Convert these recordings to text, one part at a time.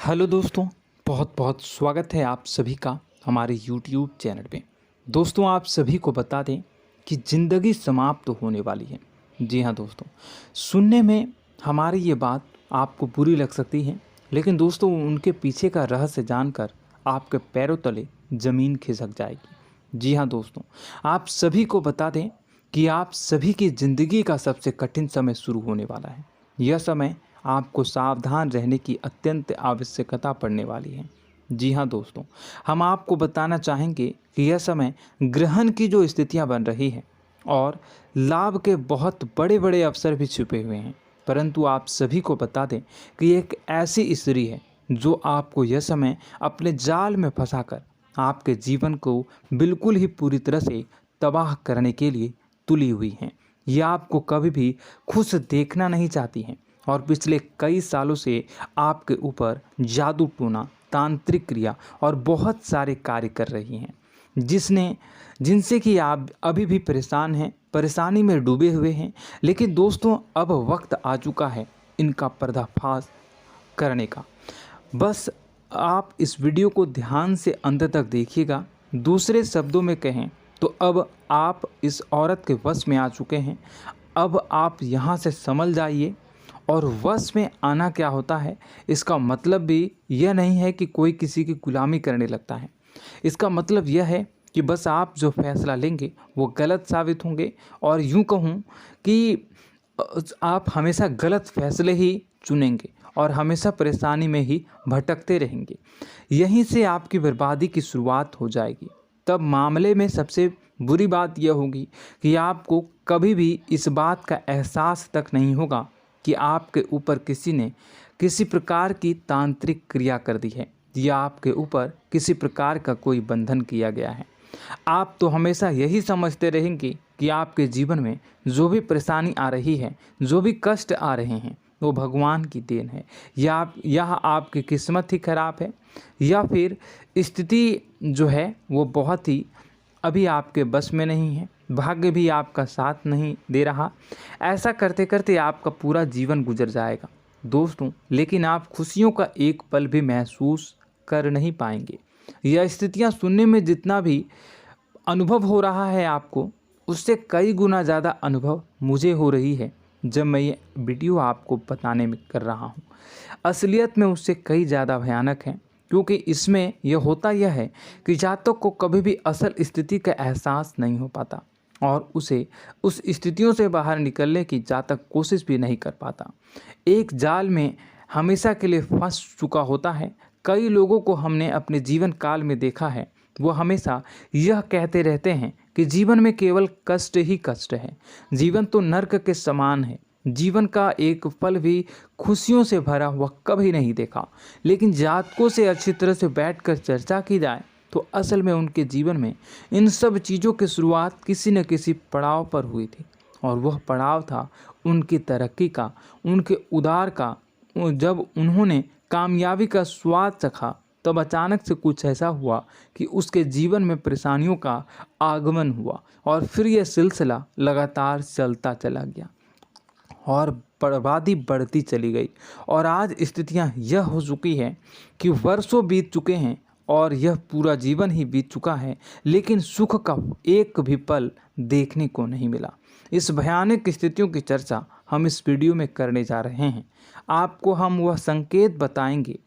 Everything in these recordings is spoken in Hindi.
हेलो दोस्तों, बहुत बहुत स्वागत है आप सभी का हमारे YouTube चैनल पे। दोस्तों, आप सभी को बता दें कि ज़िंदगी समाप्त होने वाली है। जी हाँ दोस्तों, सुनने में हमारी ये बात आपको बुरी लग सकती है, लेकिन दोस्तों उनके पीछे का रहस्य जानकर आपके पैरों तले ज़मीन खिसक जाएगी। जी हाँ दोस्तों, आप सभी को बता दें कि आप सभी की ज़िंदगी का सबसे कठिन समय शुरू होने वाला है। यह समय आपको सावधान रहने की अत्यंत आवश्यकता पड़ने वाली है। जी हाँ दोस्तों, हम आपको बताना चाहेंगे कि यह समय ग्रहण की जो स्थितियां बन रही है और लाभ के बहुत बड़े बड़े अवसर भी छुपे हुए हैं। परंतु आप सभी को बता दें कि एक ऐसी स्त्री है जो आपको यह समय अपने जाल में फंसाकर आपके जीवन को बिल्कुल ही पूरी तरह से तबाह करने के लिए तुली हुई हैं। यह आपको कभी भी खुश देखना नहीं चाहती हैं और पिछले कई सालों से आपके ऊपर जादू टोना, तांत्रिक क्रिया और बहुत सारे कार्य कर रही हैं, जिनसे कि आप अभी भी परेशान हैं, परेशानी में डूबे हुए हैं। लेकिन दोस्तों, अब वक्त आ चुका है इनका पर्दाफाश करने का। बस आप इस वीडियो को ध्यान से अंत तक देखिएगा। दूसरे शब्दों में कहें तो अब आप इस औरत के वश में आ चुके हैं। अब आप यहाँ से संभल जाइए। और वश में आना क्या होता है, इसका मतलब भी यह नहीं है कि कोई किसी की गुलामी करने लगता है। इसका मतलब यह है कि बस आप जो फैसला लेंगे वो गलत साबित होंगे, और यूँ कहूँ कि आप हमेशा गलत फैसले ही चुनेंगे और हमेशा परेशानी में ही भटकते रहेंगे। यहीं से आपकी बर्बादी की शुरुआत हो जाएगी। तब मामले में सबसे बुरी बात यह होगी कि आपको कभी भी इस बात का एहसास तक नहीं होगा कि आपके ऊपर किसी ने किसी प्रकार की तांत्रिक क्रिया कर दी है या आपके ऊपर किसी प्रकार का कोई बंधन किया गया है। आप तो हमेशा यही समझते रहेंगे कि आपके जीवन में जो भी परेशानी आ रही है, जो भी कष्ट आ रहे हैं, वो भगवान की देन है, या आपकी किस्मत ही खराब है, या फिर स्थिति जो है वो बहुत ही अभी आपके बस में नहीं है, भाग्य भी आपका साथ नहीं दे रहा। ऐसा करते करते आपका पूरा जीवन गुजर जाएगा दोस्तों, लेकिन आप खुशियों का एक पल भी महसूस कर नहीं पाएंगे। यह स्थितियां सुनने में जितना भी अनुभव हो रहा है आपको, उससे कई गुना ज़्यादा अनुभव मुझे हो रही है जब मैं ये वीडियो आपको बताने में कर रहा हूँ। असलियत में उससे कई ज़्यादा भयानक है, क्योंकि इसमें यह होता यह है कि जातक को कभी भी असल स्थिति का एहसास नहीं हो पाता और उसे उस स्थितियों से बाहर निकलने की जातक कोशिश भी नहीं कर पाता। एक जाल में हमेशा के लिए फंस चुका होता है। कई लोगों को हमने अपने जीवन काल में देखा है, वो हमेशा यह कहते रहते हैं कि जीवन में केवल कष्ट ही कष्ट है, जीवन तो नर्क के समान है, जीवन का एक पल भी खुशियों से भरा हुआ कभी नहीं देखा। लेकिन जातकों से अच्छी तरह से बैठकर चर्चा की जाए तो असल में उनके जीवन में इन सब चीज़ों की शुरुआत किसी न किसी पड़ाव पर हुई थी, और वह पड़ाव था उनकी तरक्की का, उनके उदार का। जब उन्होंने कामयाबी का स्वाद चखा, तब अचानक से कुछ ऐसा हुआ कि उसके जीवन में परेशानियों का आगमन हुआ, और फिर यह सिलसिला लगातार चलता चला गया और बर्बादी बढ़ती चली गई। और आज स्थितियां यह हो चुकी है कि वर्षों बीत चुके हैं और यह पूरा जीवन ही बीत चुका है, लेकिन सुख का एक भी पल देखने को नहीं मिला। इस भयानक स्थितियों की चर्चा हम इस वीडियो में करने जा रहे हैं। आपको हम वह संकेत बताएंगे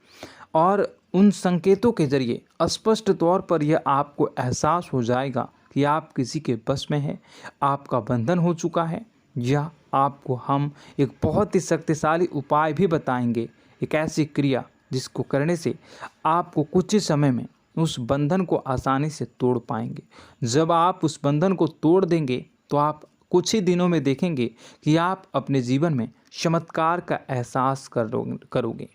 और उन संकेतों के जरिए स्पष्ट तौर पर यह आपको एहसास हो जाएगा कि आप किसी के बस में हैं, आपका बंधन हो चुका है, या आपको हम एक बहुत ही शक्तिशाली उपाय भी बताएंगे, एक ऐसी क्रिया जिसको करने से आपको कुछ ही समय में उस बंधन को आसानी से तोड़ पाएंगे। जब आप उस बंधन को तोड़ देंगे तो आप कुछ ही दिनों में देखेंगे कि आप अपने जीवन में चमत्कार का एहसास करोगे।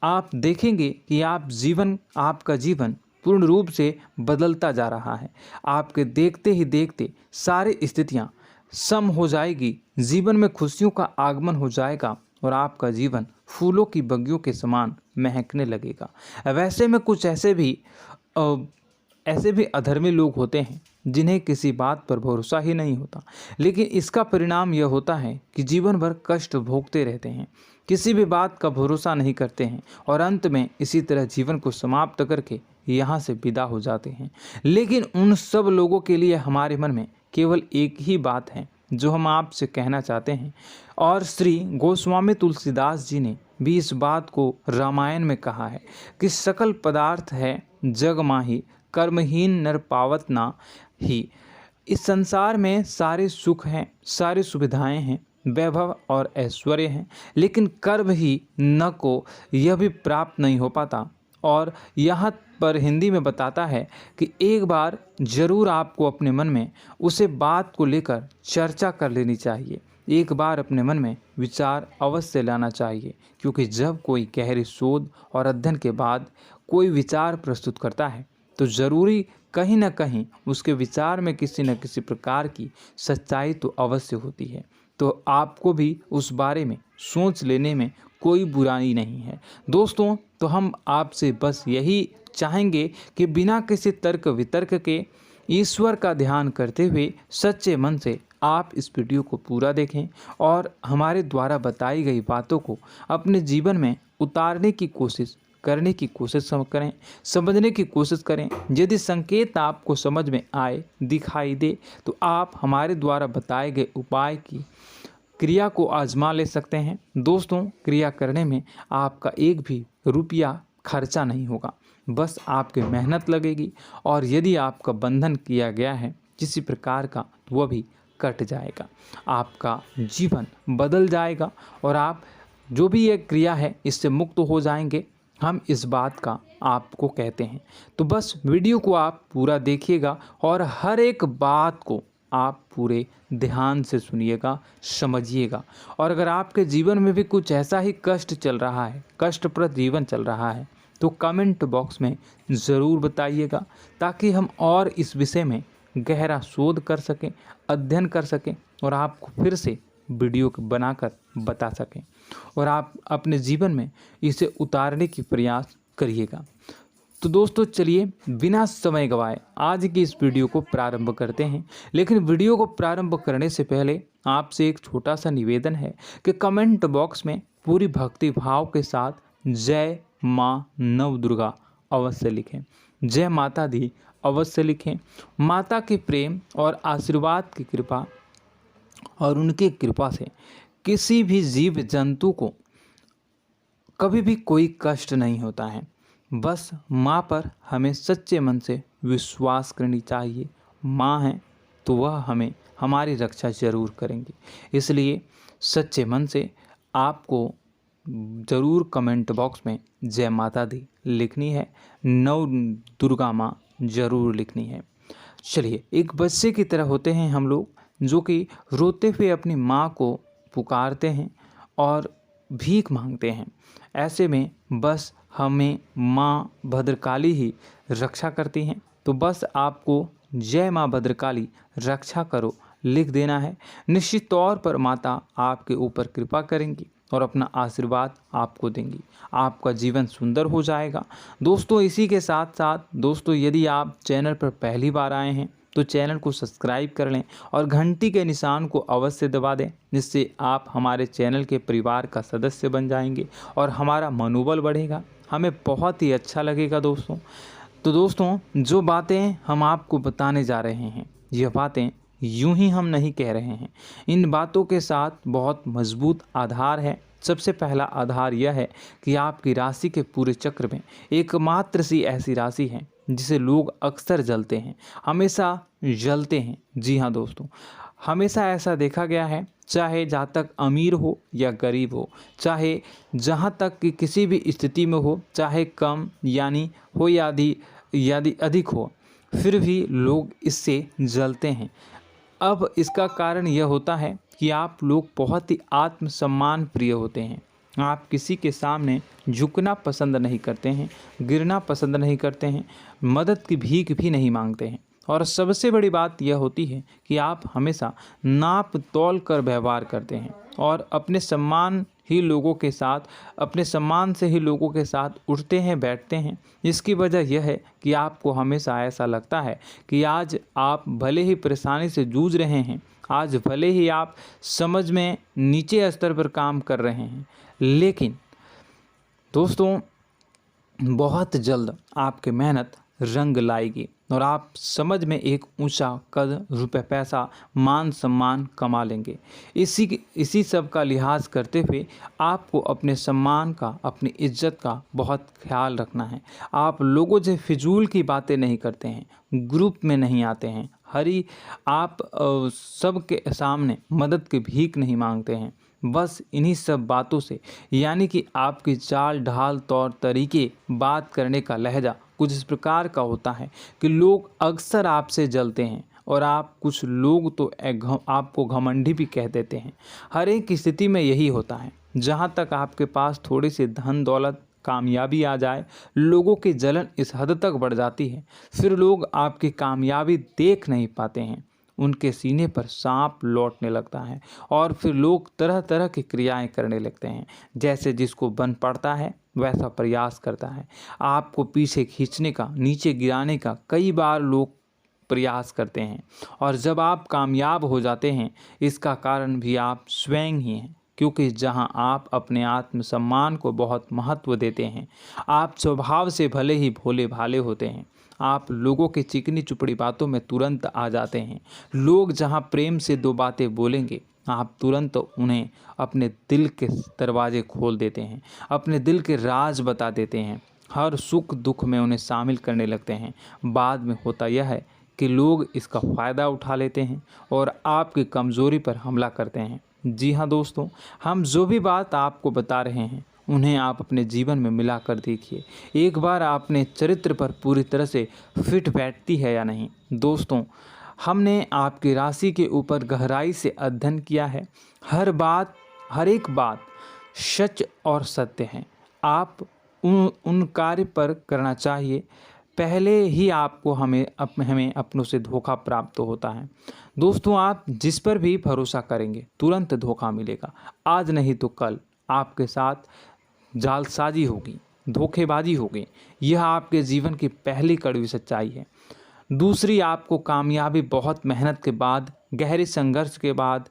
आप देखेंगे कि आपका जीवन पूर्ण रूप से बदलता जा रहा है। आपके देखते ही देखते सारी स्थितियां सम हो जाएगी, जीवन में खुशियों का आगमन हो जाएगा और आपका जीवन फूलों की बगियों के समान महकने लगेगा। वैसे में कुछ ऐसे भी अधर्मी लोग होते हैं जिन्हें किसी बात पर भरोसा ही नहीं होता, लेकिन इसका परिणाम यह होता है कि जीवन भर कष्ट भोगते रहते हैं, किसी भी बात का भरोसा नहीं करते हैं और अंत में इसी तरह जीवन को समाप्त करके यहाँ से विदा हो जाते हैं। लेकिन उन सब लोगों के लिए हमारे मन में केवल एक ही बात है जो हम आपसे कहना चाहते हैं, और श्री गोस्वामी तुलसीदास जी ने भी इस बात को रामायण में कहा है कि सकल पदार्थ है जग माही, कर्महीन नर पावत ना ही। इस संसार में सारे सुख हैं, सारी सुविधाएं हैं, वैभव और ऐश्वर्य हैं, लेकिन कर्म ही न को यह भी प्राप्त नहीं हो पाता। और यहाँ पर हिंदी में बताता है कि एक बार जरूर आपको अपने मन में उसे बात को लेकर चर्चा कर लेनी चाहिए, एक बार अपने मन में विचार अवश्य लाना चाहिए, क्योंकि जब कोई गहरी शोध और अध्ययन के बाद कोई विचार प्रस्तुत करता है तो ज़रूरी कहीं ना कहीं उसके विचार में किसी न किसी प्रकार की सच्चाई तो अवश्य होती है। तो आपको भी उस बारे में सोच लेने में कोई बुराई नहीं है। दोस्तों, तो हम आपसे बस यही चाहेंगे कि बिना किसी तर्क वितर्क के ईश्वर का ध्यान करते हुए सच्चे मन से आप इस वीडियो को पूरा देखें और हमारे द्वारा बताई गई बातों को अपने जीवन में उतारने की कोशिश करने की कोशिश करें, समझने की कोशिश करें। यदि संकेत आपको समझ में आए, दिखाई दे, तो आप हमारे द्वारा बताए गए उपाय की क्रिया को आजमा ले सकते हैं। दोस्तों, क्रिया करने में आपका एक भी रुपया खर्चा नहीं होगा, बस आपकी मेहनत लगेगी, और यदि आपका बंधन किया गया है किसी प्रकार का तो वह भी कट जाएगा, आपका जीवन बदल जाएगा और आप जो भी ये क्रिया है इससे मुक्त हो जाएंगे। हम इस बात का आपको कहते हैं। तो बस वीडियो को आप पूरा देखिएगा और हर एक बात को आप पूरे ध्यान से सुनिएगा, समझिएगा। और अगर आपके जीवन में भी कुछ ऐसा ही कष्ट चल रहा है, कष्टप्रद जीवन चल रहा है, तो कमेंट बॉक्स में ज़रूर बताइएगा, ताकि हम और इस विषय में गहरा शोध कर सकें, अध्ययन कर सकें और आपको फिर से वीडियो बनाकर बता सकें और आप अपने जीवन में इसे उतारने की प्रयास करिएगा। तो दोस्तों, चलिए बिना समय गवाए आज की इस वीडियो को प्रारंभ करते हैं। लेकिन वीडियो को प्रारंभ करने से पहले आपसे एक छोटा सा निवेदन है कि कमेंट बॉक्स में पूरी भक्ति भाव के साथ जय माँ नव दुर्गा अवश्य लिखें, जय माता दी अवश्य लिखें। माता के प्रेम और आशीर्वाद की कृपा और उनकी कृपा से किसी भी जीव जंतु को कभी भी कोई कष्ट नहीं होता है। बस माँ पर हमें सच्चे मन से विश्वास करनी चाहिए। माँ है तो वह हमें हमारी रक्षा जरूर करेंगी। इसलिए सच्चे मन से आपको ज़रूर कमेंट बॉक्स में जय माता दी लिखनी है, नव दुर्गा माँ ज़रूर लिखनी है। चलिए, एक बच्चे की तरह होते हैं हम लोग, जो कि रोते हुए अपनी माँ को पुकारते हैं और भीख मांगते हैं। ऐसे में बस हमें माँ भद्रकाली ही रक्षा करती हैं। तो बस आपको जय माँ भद्रकाली रक्षा करो लिख देना है। निश्चित तौर पर माता आपके ऊपर कृपा करेंगी और अपना आशीर्वाद आपको देंगी, आपका जीवन सुंदर हो जाएगा। दोस्तों, इसी के साथ साथ दोस्तों, यदि आप चैनल पर पहली बार आए हैं तो चैनल को सब्सक्राइब कर लें और घंटी के निशान को अवश्य दबा दें, जिससे आप हमारे चैनल के परिवार का सदस्य बन जाएंगे और हमारा मनोबल बढ़ेगा, हमें बहुत ही अच्छा लगेगा दोस्तों। तो दोस्तों, जो बातें हम आपको बताने जा रहे हैं, यह बातें यूं ही हम नहीं कह रहे हैं। इन बातों के साथ बहुत मजबूत आधार है। सबसे पहला आधार यह है कि आपकी राशि के पूरे चक्र में एकमात्र सी ऐसी राशि है जिसे लोग अक्सर जलते हैं, हमेशा जलते हैं। जी हाँ दोस्तों, हमेशा ऐसा देखा गया है, चाहे जहाँ तक अमीर हो या गरीब हो, चाहे जहाँ तक कि किसी भी स्थिति में हो, चाहे कम यानी हो या अधिक हो, फिर भी लोग इससे जलते हैं। अब इसका कारण यह होता है कि आप लोग बहुत ही आत्मसम्मान प्रिय होते हैं। आप किसी के सामने झुकना पसंद नहीं करते हैं, गिरना पसंद नहीं करते हैं, मदद की भीख भी नहीं मांगते हैं और सबसे बड़ी बात यह होती है कि आप हमेशा नाप तौल कर व्यवहार करते हैं और अपने सम्मान से ही लोगों के साथ उठते हैं बैठते हैं। इसकी वजह यह है कि आपको हमेशा ऐसा लगता है कि आज आप भले ही परेशानी से जूझ रहे हैं, आज भले ही आप समझ में नीचे स्तर पर काम कर रहे हैं, लेकिन दोस्तों बहुत जल्द आपकी मेहनत रंग लाएगी और आप समझ में एक ऊंचा कद, रुपए, पैसा, मान सम्मान कमा लेंगे। इसी सब का लिहाज करते हुए आपको अपने सम्मान का, अपनी इज्जत का बहुत ख्याल रखना है। आप लोगों से फिजूल की बातें नहीं करते हैं, ग्रुप में नहीं आते हैं, आप सबके सामने मदद की भीख नहीं मांगते हैं। बस इन्हीं सब बातों से, यानी कि आपकी चाल ढाल, तौर तरीके, बात करने का लहजा कुछ इस प्रकार का होता है कि लोग अक्सर आपसे जलते हैं और कुछ लोग तो आपको घमंडी भी कह देते हैं। हर एक स्थिति में यही होता है। जहाँ तक आपके पास थोड़ी सी धन दौलत, कामयाबी आ जाए, लोगों की जलन इस हद तक बढ़ जाती है, फिर लोग आपकी कामयाबी देख नहीं पाते हैं, उनके सीने पर सांप लौटने लगता है और फिर लोग तरह तरह की क्रियाएं करने लगते हैं। जैसे जिसको बन पड़ता है वैसा प्रयास करता है। आपको पीछे खींचने का, नीचे गिराने का कई बार लोग प्रयास करते हैं और जब आप कामयाब हो जाते हैं, इसका कारण भी आप स्वयं ही हैं। क्योंकि जहां आप अपने आत्मसम्मान को बहुत महत्व देते हैं, आप स्वभाव से भले ही भोले भाले होते हैं, आप लोगों की चिकनी चुपड़ी बातों में तुरंत आ जाते हैं। लोग जहां प्रेम से दो बातें बोलेंगे, आप तुरंत उन्हें अपने दिल के दरवाजे खोल देते हैं, अपने दिल के राज बता देते हैं, हर सुख दुख में उन्हें शामिल करने लगते हैं। बाद में होता यह है कि लोग इसका फ़ायदा उठा लेते हैं और आपकी कमज़ोरी पर हमला करते हैं। जी हाँ दोस्तों, हम जो भी बात आपको बता रहे हैं उन्हें आप अपने जीवन में मिला कर देखिए। एक बार आपने चरित्र पर पूरी तरह से फिट बैठती है या नहीं। दोस्तों, हमने आपकी राशि के ऊपर गहराई से अध्ययन किया है। हर एक बात सच और सत्य है। आप उन कार्य पर करना चाहिए, पहले ही आपको हमें अपनों से धोखा प्राप्त होता है। दोस्तों, आप जिस पर भी भरोसा करेंगे तुरंत धोखा मिलेगा। आज नहीं तो कल आपके साथ जालसाजी होगी, धोखेबाजी होगी। यह आपके जीवन की पहली कड़वी सच्चाई है। दूसरी, आपको कामयाबी बहुत मेहनत के बाद, गहरे संघर्ष के बाद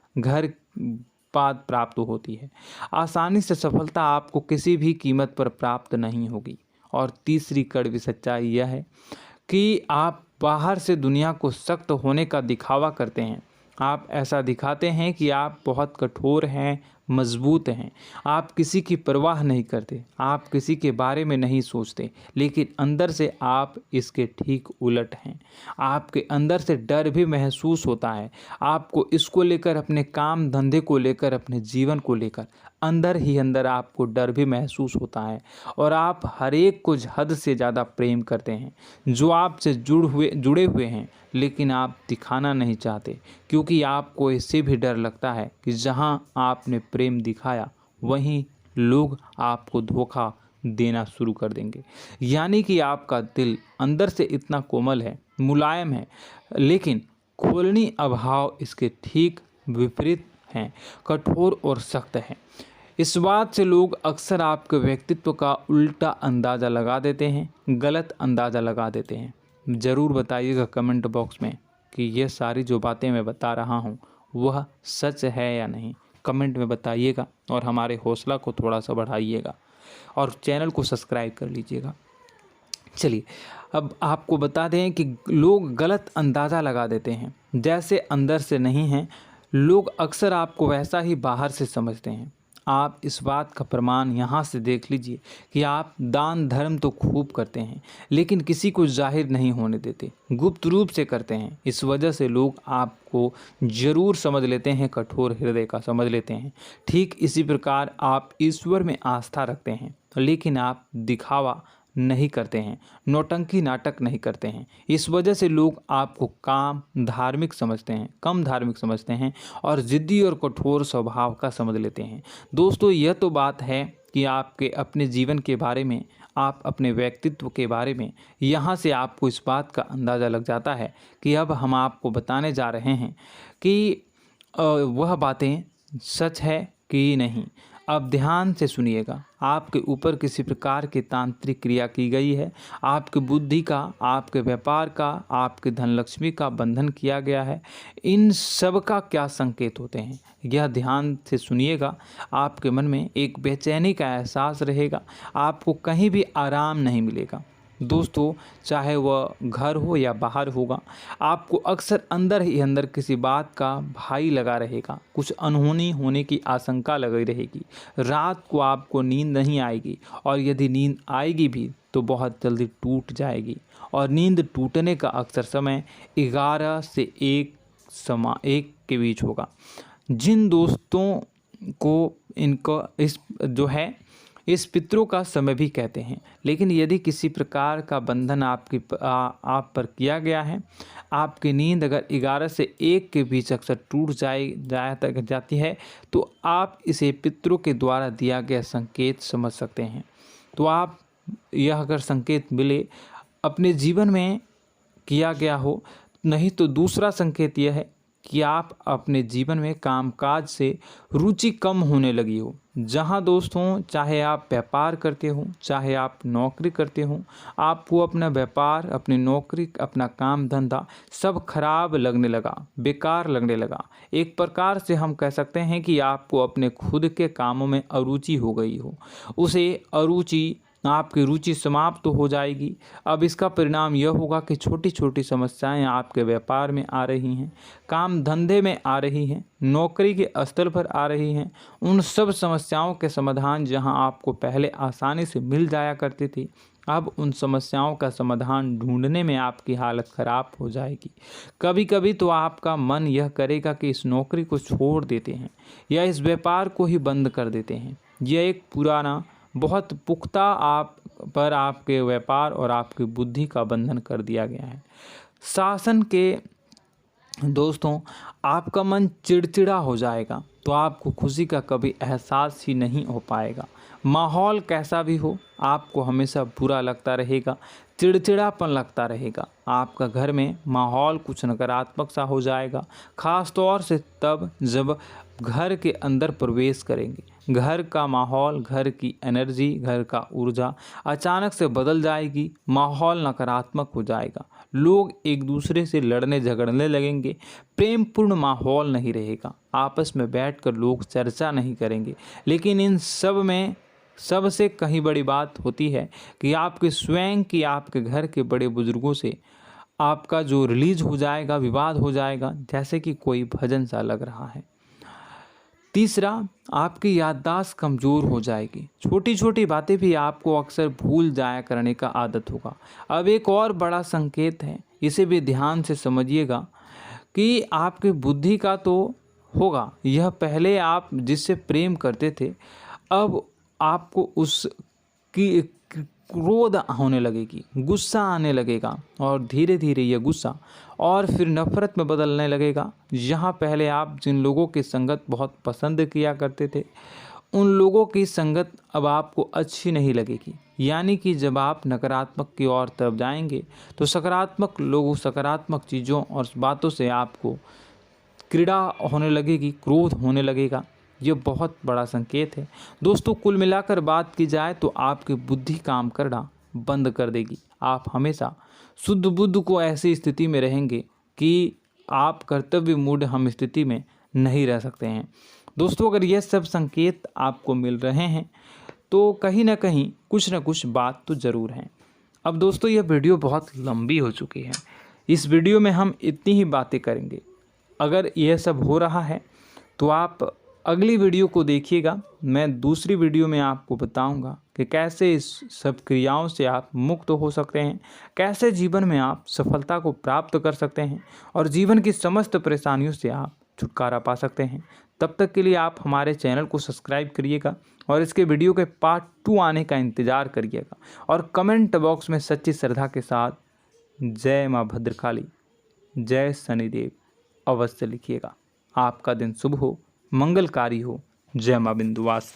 प्राप्त होती है। आसानी से सफलता आपको किसी भी कीमत पर प्राप्त नहीं होगी। और तीसरी कड़वी सच्चाई यह है कि आप बाहर से दुनिया को सख्त होने का दिखावा करते हैं। आप ऐसा दिखाते हैं कि आप बहुत कठोर हैं, मजबूत हैं, आप किसी की परवाह नहीं करते, आप किसी के बारे में नहीं सोचते, लेकिन अंदर से आप इसके ठीक उलट हैं। आपके अंदर से डर भी महसूस होता है। आपको इसको लेकर, अपने काम धंधे को लेकर, अपने जीवन को लेकर अंदर ही अंदर आपको डर भी महसूस होता है और आप हर एक को हद से ज़्यादा प्रेम करते हैं, जो आपसे जुड़े हुए हैं, लेकिन आप दिखाना नहीं चाहते, क्योंकि आपको इससे भी डर लगता है कि जहां आपने प्रेम दिखाया वहीं लोग आपको धोखा देना शुरू कर देंगे। यानी कि आपका दिल अंदर से इतना कोमल है, मुलायम है, लेकिन खोलनी अभाव इसके ठीक विपरीत हैं, कठोर और सख्त हैं। इस बात से लोग अक्सर आपके व्यक्तित्व का उल्टा अंदाज़ा लगा देते हैं, गलत अंदाज़ा लगा देते हैं। ज़रूर बताइएगा कमेंट बॉक्स में कि ये सारी जो बातें मैं बता रहा हूँ वह सच है या नहीं। कमेंट में बताइएगा और हमारे हौसला को थोड़ा सा बढ़ाइएगा और चैनल को सब्सक्राइब कर लीजिएगा। चलिए, अब आपको बता दें कि लोग गलत अंदाज़ा लगा देते हैं। जैसे अंदर से नहीं हैं, लोग अक्सर आपको वैसा ही बाहर से समझते हैं। आप इस बात का प्रमाण यहाँ से देख लीजिए कि आप दान धर्म तो खूब करते हैं, लेकिन किसी को जाहिर नहीं होने देते, गुप्त रूप से करते हैं। इस वजह से लोग आपको ज़रूर समझ लेते हैं, कठोर हृदय का समझ लेते हैं। ठीक इसी प्रकार आप ईश्वर में आस्था रखते हैं, लेकिन आप दिखावा नहीं करते हैं, नौटंकी नाटक नहीं करते हैं। इस वजह से लोग आपको कम धार्मिक समझते हैं और ज़िद्दी और कठोर स्वभाव का समझ लेते हैं। दोस्तों, यह तो बात है कि आपके अपने जीवन के बारे में, आप अपने व्यक्तित्व के बारे में, यहाँ से आपको इस बात का अंदाज़ा लग जाता है कि अब हम आपको बताने जा रहे हैं कि वह बातें सच है कि नहीं। अब ध्यान से सुनिएगा। आपके ऊपर किसी प्रकार की तांत्रिक क्रिया की गई है, आपकी बुद्धि का, आपके व्यापार का, आपके धनलक्ष्मी का बंधन किया गया है। इन सब का क्या संकेत होते हैं, यह ध्यान से सुनिएगा। आपके मन में एक बेचैनी का एहसास रहेगा, आपको कहीं भी आराम नहीं मिलेगा। दोस्तों, चाहे वह घर हो या बाहर होगा, आपको अक्सर अंदर ही अंदर किसी बात का भय लगा रहेगा, कुछ अनहोनी होने की आशंका लगी रहेगी। रात को आपको नींद नहीं आएगी, और यदि नींद आएगी भी तो बहुत जल्दी टूट जाएगी, और नींद टूटने का अक्सर समय 11 से 1 के बीच होगा। जिन दोस्तों को इनको इस पितरों का समय भी कहते हैं। लेकिन यदि किसी प्रकार का बंधन आप पर किया गया है, आपकी नींद अगर 11 से 1 के बीच अक्सर टूट जाती है, तो आप इसे पितरों के द्वारा दिया गया संकेत समझ सकते हैं। तो आप यह अगर संकेत मिले अपने जीवन में किया गया हो, नहीं तो दूसरा संकेत यह है कि आप अपने जीवन में कामकाज से रुचि कम होने लगी हो। जहां दोस्तों, चाहे आप व्यापार करते हो, चाहे आप नौकरी करते हो, आपको अपना व्यापार, अपनी नौकरी, अपना काम धंधा सब खराब लगने लगा, बेकार लगने लगा। एक प्रकार से हम कह सकते हैं कि आपको अपने खुद के कामों में अरुचि हो गई हो। उसे अरुचि, आपकी रुचि समाप्त तो हो जाएगी। अब इसका परिणाम यह होगा कि छोटी छोटी समस्याएं आपके व्यापार में आ रही हैं, काम धंधे में आ रही हैं, नौकरी के स्तर पर आ रही हैं। उन सब समस्याओं के समाधान जहां आपको पहले आसानी से मिल जाया करती थी, अब उन समस्याओं का समाधान ढूंढने में आपकी हालत ख़राब हो जाएगी। कभी कभी तो आपका मन यह करेगा कि इस नौकरी को छोड़ देते हैं या इस व्यापार को ही बंद कर देते हैं। यह एक पुराना, बहुत पुख्ता आपके व्यापार और आपकी बुद्धि का बंधन कर दिया गया है। शासन के दोस्तों, आपका मन चिड़चिड़ा हो जाएगा, तो आपको खुशी का कभी एहसास ही नहीं हो पाएगा। माहौल कैसा भी हो, आपको हमेशा बुरा लगता रहेगा, चिड़चिड़ापन लगता रहेगा। आपका घर में माहौल कुछ नकारात्मक सा हो जाएगा, ख़ास तौर से तब जब घर के अंदर प्रवेश करेंगे। घर का माहौल, घर की एनर्जी, घर का ऊर्जा अचानक से बदल जाएगी, माहौल नकारात्मक हो जाएगा। लोग एक दूसरे से लड़ने झगड़ने लगेंगे, प्रेमपूर्ण माहौल नहीं रहेगा, आपस में बैठकर लोग चर्चा नहीं करेंगे। लेकिन इन सब में सबसे कहीं बड़ी बात होती है कि आपके स्वयं की, आपके घर के बड़े बुजुर्गों से आपका जो रिलीज हो जाएगा, विवाद हो जाएगा, जैसे कि कोई भजन सा लग रहा है। तीसरा, आपकी याददाश्त कमज़ोर हो जाएगी, छोटी छोटी बातें भी आपको अक्सर भूल जाया करने का आदत होगा। अब एक और बड़ा संकेत है, इसे भी ध्यान से समझिएगा कि आपकी बुद्धि का तो होगा, यह पहले आप जिससे प्रेम करते थे, अब आपको उसकी क्रोध होने लगेगी, गुस्सा आने लगेगा, और धीरे धीरे यह गुस्सा और फिर नफरत में बदलने लगेगा। यहाँ पहले आप जिन लोगों की संगत बहुत पसंद किया करते थे, उन लोगों की संगत अब आपको अच्छी नहीं लगेगी। यानी कि जब आप नकारात्मक की ओर तरफ जाएंगे, तो सकारात्मक लोगों, सकारात्मक चीज़ों और बातों से आपको क्रीड़ा होने लगेगी, क्रोध होने लगेगा। ये बहुत बड़ा संकेत है दोस्तों। कुल मिलाकर बात की जाए तो आपकी बुद्धि काम करना बंद कर देगी। आप हमेशा शुद्ध बुद्ध को ऐसी स्थिति में रहेंगे कि आप कर्तव्य मूढ़ हम स्थिति में नहीं रह सकते हैं। दोस्तों, अगर ये सब संकेत आपको मिल रहे हैं तो कहीं ना कहीं कुछ ना कुछ बात तो ज़रूर है। अब दोस्तों, यह वीडियो बहुत लंबी हो चुकी है, इस वीडियो में हम इतनी ही बातें करेंगे। अगर यह सब हो रहा है तो आप अगली वीडियो को देखिएगा। मैं दूसरी वीडियो में आपको बताऊंगा कि कैसे इस सब क्रियाओं से आप मुक्त हो सकते हैं, कैसे जीवन में आप सफलता को प्राप्त कर सकते हैं और जीवन की समस्त परेशानियों से आप छुटकारा पा सकते हैं। तब तक के लिए आप हमारे चैनल को सब्सक्राइब करिएगा और इसके वीडियो के पार्ट 2 आने का इंतज़ार करिएगा, और कमेंट बॉक्स में सच्ची श्रद्धा के साथ जय माँ भद्रकाली, जय शनिदेव अवश्य लिखिएगा। आपका दिन शुभ हो, मंगलकारी हो। जय माँ विंध्यवासिनी।